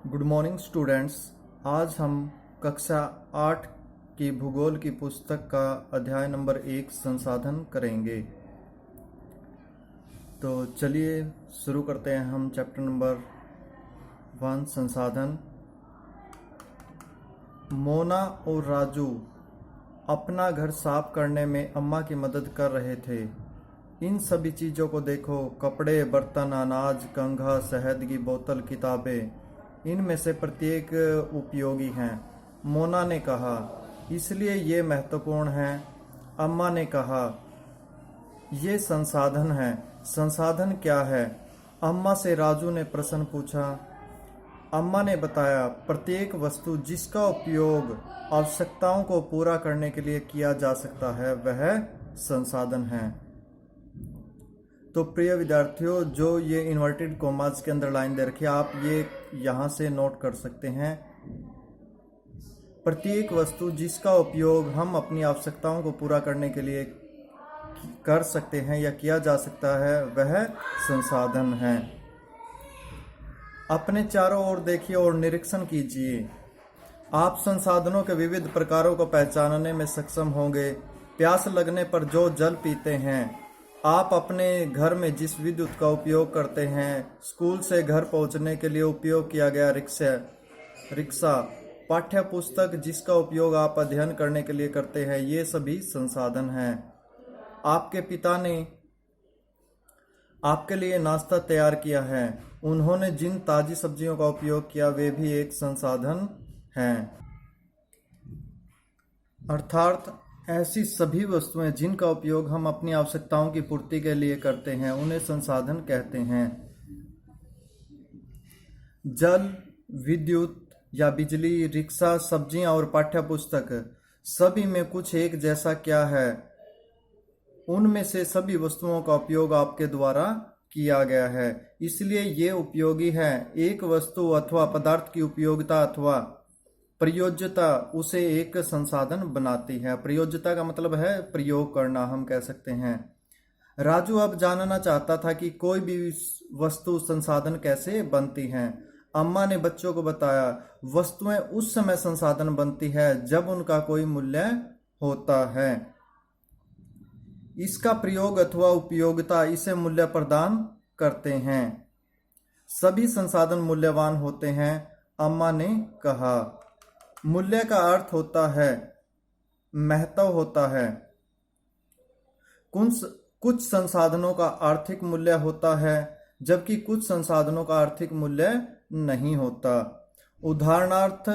Good morning students. आज हम कक्षा 8 की भूगोल की पुस्तक का अध्याय नंबर 1 संसाधन करेंगे। तो चलिए शुरू करते हैं हम चैप्टर नंबर 1 संसाधन। मोना और राजू अपना घर साफ करने में अम्मा की मदद कर रहे थे। इन सभी चीज़ों को देखो, कपड़े, बर्तन, अनाज, कंघा, शहद की बोतल, किताबें, इनमें से प्रत्येक उपयोगी हैं। मोना ने कहा, इसलिए ये महत्वपूर्ण हैं। अम्मा ने कहा, ये संसाधन है। संसाधन क्या है? अम्मा से राजू ने प्रश्न पूछा। अम्मा ने बताया, प्रत्येक वस्तु जिसका उपयोग आवश्यकताओं को पूरा करने के लिए किया जा सकता है वह संसाधन है। तो प्रिय विद्यार्थियों, जो ये इन्वर्टेड कॉमास के अंदर लाइन दे रखी है, आप ये यहाँ से नोट कर सकते हैं। प्रत्येक वस्तु जिसका उपयोग हम अपनी आवश्यकताओं को पूरा करने के लिए कर सकते हैं या किया जा सकता है वह संसाधन है। अपने चारों ओर देखिए और निरीक्षण कीजिए। आप संसाधनों के विविध प्रकारों को पहचानने में सक्षम होंगे। प्यास लगने पर जो जल पीते हैं, आप अपने घर में जिस विद्युत का उपयोग करते हैं, स्कूल से घर पहुंचने के लिए उपयोग किया गया रिक्शा, पाठ्य पुस्तक जिसका उपयोग आप अध्ययन करने के लिए करते हैं, ये सभी संसाधन हैं। आपके पिता ने आपके लिए नाश्ता तैयार किया है। उन्होंने जिन ताजी सब्जियों का उपयोग किया वे भी एक संसाधन हैं। अर्थात ऐसी सभी वस्तुएं जिनका उपयोग हम अपनी आवश्यकताओं की पूर्ति के लिए करते हैं उन्हें संसाधन कहते हैं। जल, विद्युत या बिजली, रिक्शा, सब्जियां और पाठ्य पुस्तक, सभी में कुछ एक जैसा क्या है? उनमें से सभी वस्तुओं का उपयोग आपके द्वारा किया गया है, इसलिए ये उपयोगी है। एक वस्तु अथवा पदार्थ की उपयोगिता अथवा प्रयोज्यता उसे एक संसाधन बनाती है। प्रयोज्यता का मतलब है प्रयोग करना, हम कह सकते हैं। राजू अब जानना चाहता था कि कोई भी वस्तु संसाधन कैसे बनती है। अम्मा ने बच्चों को बताया, वस्तुएं उस समय संसाधन बनती है जब उनका कोई मूल्य होता है। इसका प्रयोग अथवा उपयोगिता इसे मूल्य प्रदान करते हैं। सभी संसाधन मूल्यवान होते हैं, अम्मा ने कहा। मूल्य का अर्थ होता है महत्व होता है। कुछ संसाधनों का आर्थिक मूल्य होता है जबकि कुछ संसाधनों का आर्थिक मूल्य नहीं होता। उदाहरणार्थ,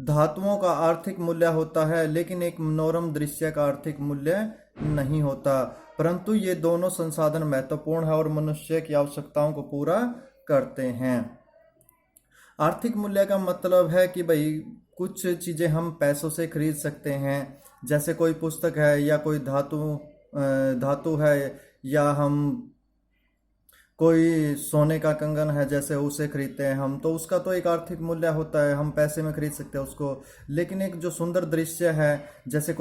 धातुओं का आर्थिक मूल्य होता है लेकिन एक मनोरम दृश्य का आर्थिक मूल्य नहीं होता, परंतु ये दोनों संसाधन महत्वपूर्ण है और मनुष्य की आवश्यकताओं को पूरा करते हैं। आर्थिक मूल्य का मतलब है कि भाई कुछ चीज़ें हम पैसों से खरीद सकते हैं, जैसे कोई पुस्तक है या कोई धातु है, या हम कोई सोने का कंगन है जैसे उसे खरीदते हैं हम, तो उसका तो एक आर्थिक मूल्य होता है, हम पैसे में खरीद सकते हैं उसको। लेकिन एक जो सुंदर दृश्य है, जैसे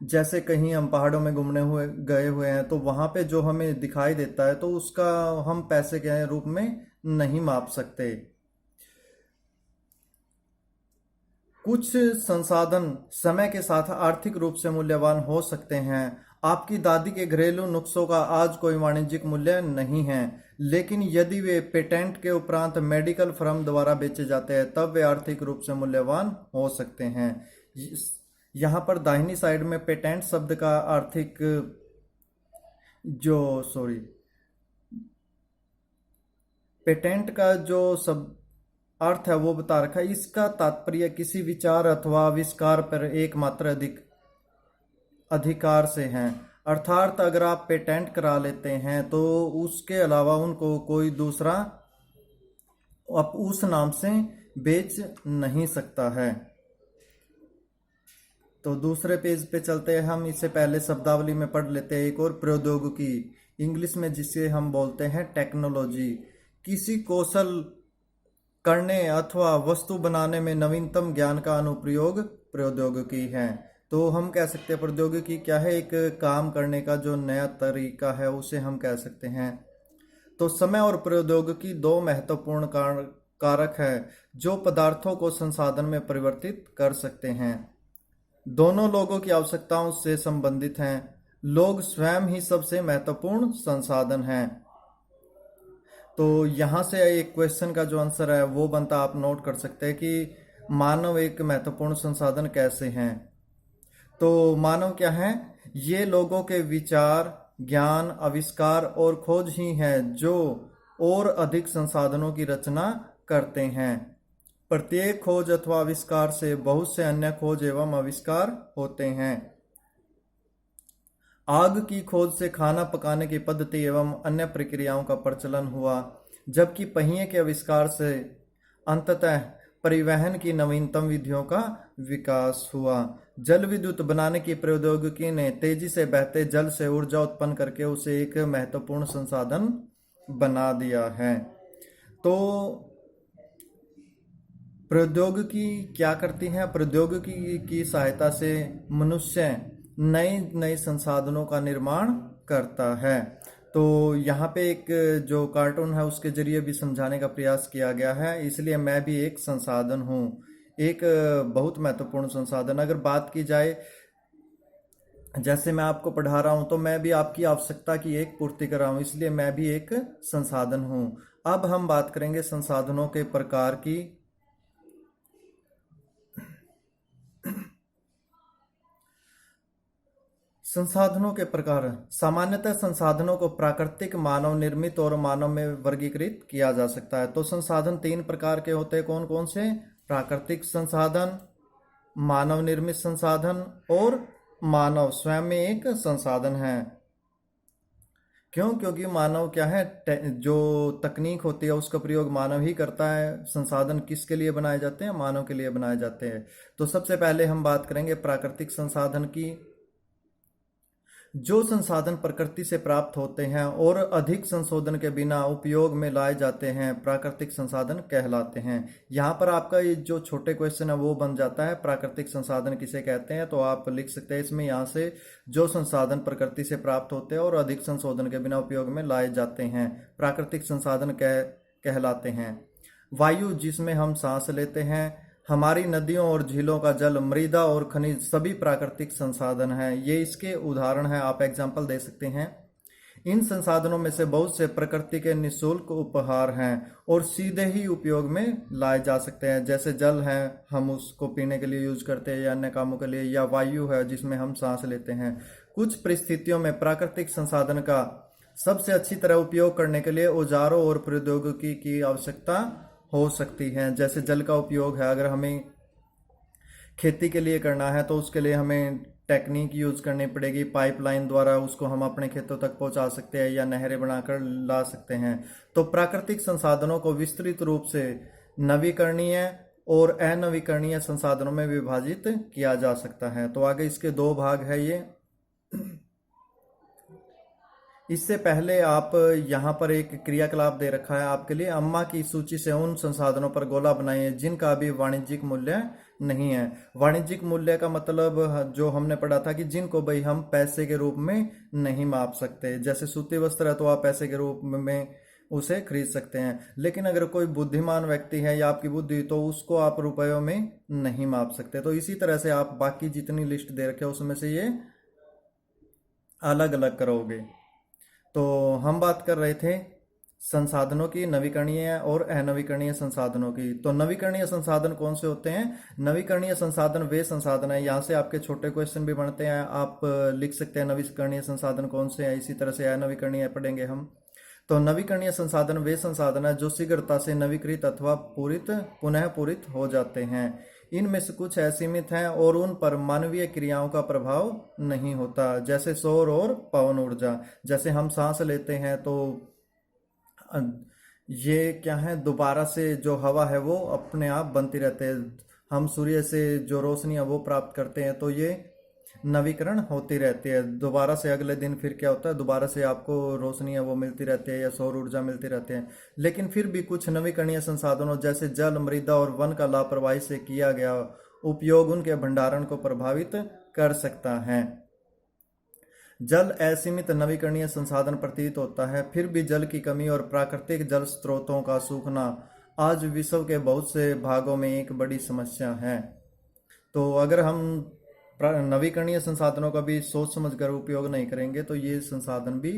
जैसे कहीं हम पहाड़ों में घूमने गए हुए हैं तो वहाँ पे जो हमें दिखाई देता है तो उसका हम पैसे के रूप में नहीं माप सकते। कुछ संसाधन समय के साथ आर्थिक रूप से मूल्यवान हो सकते हैं। आपकी दादी के घरेलू नुस्खों का आज कोई वाणिज्यिक मूल्य नहीं है, लेकिन यदि वे पेटेंट के उपरांत मेडिकल फर्म द्वारा बेचे जाते हैं तब वे आर्थिक रूप से मूल्यवान हो सकते हैं। यहाँ पर दाहिनी साइड में पेटेंट शब्द का आर्थिक पेटेंट का जो सब अर्थ है वो बता रखा है। इसका तात्पर्य किसी विचार अथवा आविष्कार पर एकमात्र अधिकार से है। अर्थात अगर आप पेटेंट करा लेते हैं तो उसके अलावा उनको कोई दूसरा उस नाम से बेच नहीं सकता है। तो दूसरे पेज पे चलते हैं हम। इससे पहले शब्दावली में पढ़ लेते हैं एक और, प्रौद्योगिकी, इंग्लिश में जिसे हम बोलते हैं टेक्नोलॉजी। किसी कौशल करने अथवा वस्तु बनाने में नवीनतम ज्ञान का अनुप्रयोग प्रौद्योगिकी है। तो हम कह सकते हैं प्रौद्योगिकी क्या है? एक काम करने का जो नया तरीका है उसे हम कह सकते हैं। तो समय और प्रौद्योगिकी दो महत्वपूर्ण कारक है जो पदार्थों को संसाधन में परिवर्तित कर सकते हैं। दोनों लोगों की आवश्यकताओं से संबंधित हैं। लोग स्वयं ही सबसे महत्वपूर्ण संसाधन हैं। तो यहाँ से एक क्वेश्चन का जो आंसर है वो बनता, आप नोट कर सकते हैं कि मानव एक महत्वपूर्ण संसाधन कैसे हैं। तो मानव क्या है? ये लोगों के विचार, ज्ञान, आविष्कार और खोज ही हैं जो और अधिक संसाधनों की रचना करते हैं। प्रत्येक खोज अथवा आविष्कार से बहुत से अन्य खोज एवं आविष्कार होते हैं। आग की खोज से खाना पकाने की पद्धति एवं अन्य प्रक्रियाओं का प्रचलन हुआ, जबकि पहिए के आविष्कार से अंततः परिवहन की नवीनतम विधियों का विकास हुआ। जल विद्युत बनाने की प्रौद्योगिकी ने तेजी से बहते जल से ऊर्जा उत्पन्न करके उसे एक महत्वपूर्ण संसाधन बना दिया है। तो प्रौद्योगिकी क्या करती है? प्रौद्योगिकी की सहायता से मनुष्य नए नए संसाधनों का निर्माण करता है। तो यहाँ पे एक जो कार्टून है उसके जरिए भी समझाने का प्रयास किया गया है। इसलिए मैं भी एक संसाधन हूँ, एक बहुत महत्वपूर्ण संसाधन। अगर बात की जाए, जैसे मैं आपको पढ़ा रहा हूँ तो मैं भी आपकी आवश्यकता की एक पूर्ति कर रहा हूँ, इसलिए मैं भी एक संसाधन हूँ। अब हम बात करेंगे संसाधनों के प्रकार की। संसाधनों के प्रकार। सामान्यतः संसाधनों को प्राकृतिक, मानव निर्मित और मानव में वर्गीकृत किया जा सकता है। तो संसाधन 3 प्रकार के होते हैं। कौन कौन से? प्राकृतिक संसाधन, मानव निर्मित संसाधन और मानव स्वयं में एक संसाधन है। क्यों? क्योंकि मानव क्या है, जो तकनीक होती है उसका प्रयोग मानव ही करता है। संसाधन किसके लिए बनाए जाते हैं? मानव के लिए बनाए जाते हैं। तो सबसे पहले हम बात करेंगे प्राकृतिक संसाधन की। जो संसाधन प्रकृति से प्राप्त होते हैं और अधिक संशोधन के बिना उपयोग में लाए जाते हैं, प्राकृतिक संसाधन कहलाते हैं। यहाँ पर आपका ये जो छोटे क्वेश्चन है वो बन जाता है, प्राकृतिक संसाधन किसे कहते हैं? तो आप लिख सकते हैं इसमें यहाँ से, जो संसाधन प्रकृति से प्राप्त होते हैं और अधिक संशोधन के बिना उपयोग में लाए जाते हैं, प्राकृतिक संसाधन कहलाते हैं। वायु, जिसमें हम सांस लेते हैं, हमारी नदियों और झीलों का जल, मृदा और खनिज सभी प्राकृतिक संसाधन हैं। ये इसके उदाहरण हैं, आप एग्जाम्पल दे सकते हैं। इन संसाधनों में से बहुत से प्रकृति के निःशुल्क उपहार हैं और सीधे ही उपयोग में लाए जा सकते हैं। जैसे जल है, हम उसको पीने के लिए यूज करते हैं या अन्य कामों के लिए, या वायु है जिसमें हम सांस लेते हैं। कुछ परिस्थितियों में प्राकृतिक संसाधन का सबसे अच्छी तरह उपयोग करने के लिए औजारों और प्रौद्योगिकी की आवश्यकता हो सकती है। जैसे जल का उपयोग है, अगर हमें खेती के लिए करना है तो उसके लिए हमें टेक्निक यूज करनी पड़ेगी। पाइपलाइन द्वारा उसको हम अपने खेतों तक पहुंचा सकते हैं या नहरें बनाकर ला सकते हैं। तो प्राकृतिक संसाधनों को विस्तृत रूप से नवीकरणीय और अनवीकरणीय संसाधनों में विभाजित किया जा सकता है। तो आगे इसके 2 भाग है ये। इससे पहले आप यहाँ पर एक क्रियाकलाप दे रखा है आपके लिए। अम्मा की सूची से उन संसाधनों पर गोला बनाइए जिनका अभी वाणिज्यिक मूल्य नहीं है। वाणिज्यिक मूल्य का मतलब जो हमने पढ़ा था कि जिनको भाई हम पैसे के रूप में नहीं माप सकते। जैसे सूती वस्त्र है तो आप पैसे के रूप में उसे खरीद सकते हैं, लेकिन अगर कोई बुद्धिमान व्यक्ति है या आपकी बुद्धि, तो उसको आप रुपयों में नहीं माप सकते। तो इसी तरह से आप बाकी जितनी लिस्ट दे रखे उसमें से ये अलग अलग करोगे। तो हम बात कर रहे थे संसाधनों की, नवीकरणीय और अनवीकरणीय संसाधनों की। तो नवीकरणीय संसाधन कौन से होते हैं? नवीकरणीय संसाधन वे संसाधन है, यहाँ से आपके छोटे क्वेश्चन भी बनते हैं, आप लिख सकते हैं नवीकरणीय संसाधन कौन से हैं। इसी तरह से अनवीकरणीय पढ़ेंगे हम। तो नवीकरणीय संसाधन वे संसाधन है जो शीघ्रता से नवीकृत अथवा पुनः पूरित हो जाते हैं। इनमें से कुछ असीमित हैं और उन पर मानवीय क्रियाओं का प्रभाव नहीं होता, जैसे सौर और पवन ऊर्जा। जैसे हम सांस लेते हैं तो ये क्या है, दोबारा से जो हवा है वो अपने आप बनती रहती है। हम सूर्य से जो रोशनी है वो प्राप्त करते हैं, तो ये नवीकरण होती रहती है। दोबारा से अगले दिन फिर क्या होता है, दोबारा से आपको रोशनी है वो मिलती रहती है या सौर ऊर्जा मिलती रहती है। लेकिन फिर भी कुछ नवीकरणीय संसाधनों जैसे जल, मृदा और वन का लापरवाही से किया गया उपयोग उनके भंडारण को प्रभावित कर सकता है। जल असीमित नवीकरणीय संसाधन प्रतीत होता है, फिर भी जल की कमी और प्राकृतिक जल स्रोतों का सूखना आज विश्व के बहुत से भागों में एक बड़ी समस्या है। तो अगर हम नवीकरणीय संसाधनों का भी सोच समझ कर उपयोग नहीं करेंगे तो ये संसाधन भी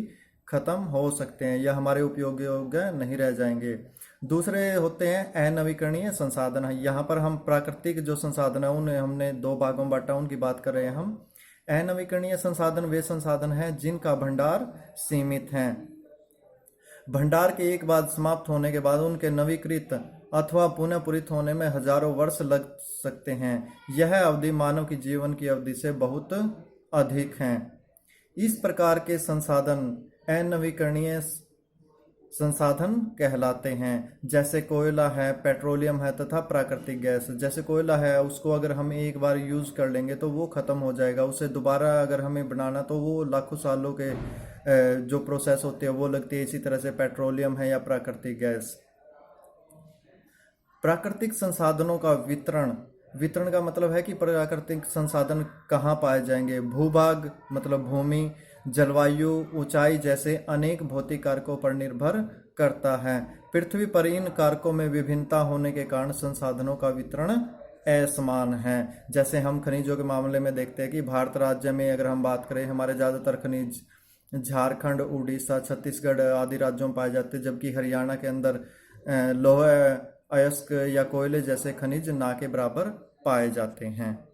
खत्म हो सकते हैं या हमारे उपयोग योग्य नहीं रह जाएंगे। दूसरे होते हैं अनवीकरणीय संसाधन। यहाँ पर हम प्राकृतिक जो संसाधन है उन्हें हमने दो भागों में बांटा, उनकी बात कर रहे हैं हम। अनवीकरणीय संसाधन वे संसाधन हैं जिनका भंडार सीमित है। भंडार के एक बार समाप्त होने के बाद उनके नवीकृत अथवा पुनः पूरित होने में हजारों वर्ष लग सकते हैं। यह अवधि मानव की जीवन की अवधि से बहुत अधिक है। इस प्रकार के संसाधन अनवीकरणीय संसाधन कहलाते हैं। जैसे कोयला है, पेट्रोलियम है तथा प्राकृतिक गैस। जैसे कोयला है, उसको अगर हम एक बार यूज कर लेंगे तो वो खत्म हो जाएगा। उसे दोबारा अगर हमें बनाना तो वो लाखों सालों के जो प्रोसेस होते हैं वो लगती है। इसी तरह से पेट्रोलियम है या प्राकृतिक गैस। प्राकृतिक संसाधनों का वितरण का मतलब है कि प्राकृतिक संसाधन कहाँ पाए जाएंगे। भूभाग मतलब भूमि, जलवायु, ऊंचाई जैसे अनेक भौतिक कारकों पर निर्भर करता है। पृथ्वी पर इन कारकों में विभिन्नता होने के कारण संसाधनों का वितरण असमान है। जैसे हम खनिजों के मामले में देखते हैं कि भारत राज्य में अगर हम बात करें, हमारे ज़्यादातर खनिज झारखंड, उड़ीसा, छत्तीसगढ़ आदि राज्यों में पाए जाते हैं, जबकि हरियाणा के अंदर लौह अयस्क या कोयले जैसे खनिज ना के बराबर पाए जाते हैं।